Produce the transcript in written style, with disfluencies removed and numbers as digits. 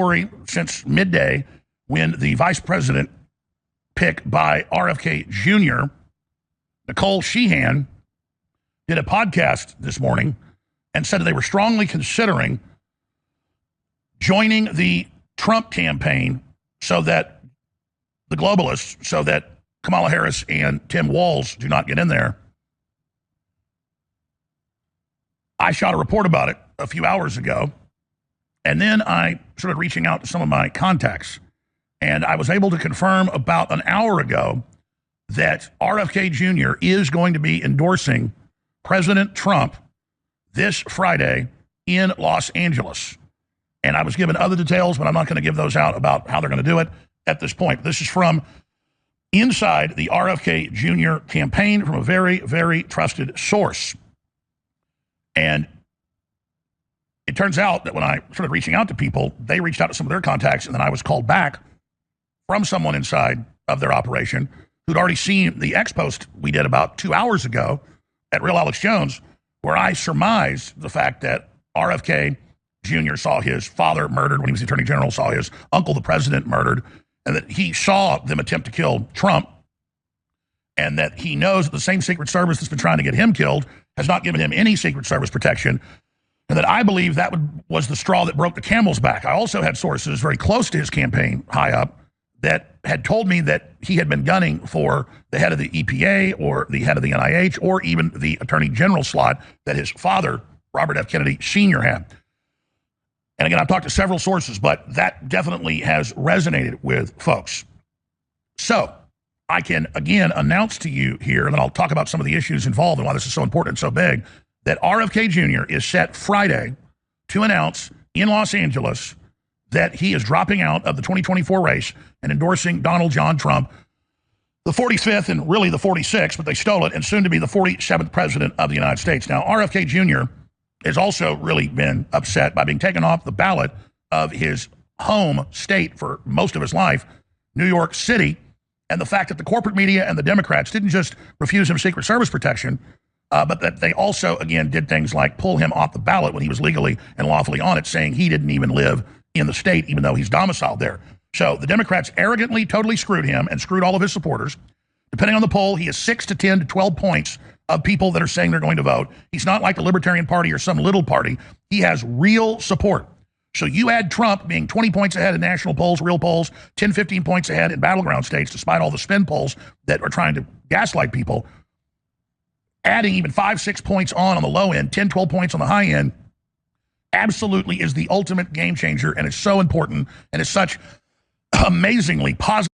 story since midday when the vice president pick by RFK Jr., Nicole Sheehan, did a podcast this morning and said that they were strongly considering joining the Trump campaign so that the globalists, so that Kamala Harris and Tim Walz do not get in there. I shot a report about it a few hours ago, and then I started reaching out to some of my contacts, and I was able to confirm about an hour ago that RFK Jr. is going to be endorsing President Trump this Friday in Los Angeles. And I was given other details, but I'm not going to give those out about how they're going to do it at this point. This is from inside the RFK Jr. campaign from a very, very trusted source. And it turns out that when I started reaching out to people, they reached out to some of their contacts, and then I was called back from someone inside of their operation who'd already seen the X post we did about 2 hours ago at Real Alex Jones, where I surmised the fact that RFK Jr. saw his father murdered when he was the Attorney General, saw his uncle, the president, murdered, and that he saw them attempt to kill Trump, and that he knows that the same Secret Service that's been trying to get him killed has not given him any Secret Service protection, and that I believe that was the straw that broke the camel's back. I also had sources very close to his campaign, high up, that had told me that he had been gunning for the head of the EPA or the head of the NIH or even the Attorney General slot that his father, Robert F. Kennedy Sr., had. And again, I've talked to several sources, but that definitely has resonated with folks. So I can, again, announce to you here, and then I'll talk about some of the issues involved and why this is so important and so big, that RFK Jr. is set Friday to announce in Los Angeles that he is dropping out of the 2024 race and endorsing Donald John Trump, the 45th and really the 46th, but they stole it, and soon to be the 47th president of the United States. Now, RFK Jr. has also really been upset by being taken off the ballot of his home state for most of his life, New York City, and the fact that the corporate media and the Democrats didn't just refuse him Secret Service protection, but that they also, again, did things like pull him off the ballot when he was legally and lawfully on it, saying he didn't even live in the state, even though he's domiciled there. So the Democrats arrogantly totally screwed him and screwed all of his supporters. Depending on the poll, he is 6 to 10 to 12 points of people that are saying they're going to vote. He's not like the Libertarian Party or some little party. He has real support. So you add Trump being 20 points ahead in national polls, real polls, 10, 15 points ahead in battleground states, despite all the spin polls that are trying to gaslight people, adding even 5, 6 points on the low end, 10, 12 points on the high end, absolutely is the ultimate game changer, and it's so important, and it's such amazingly positive.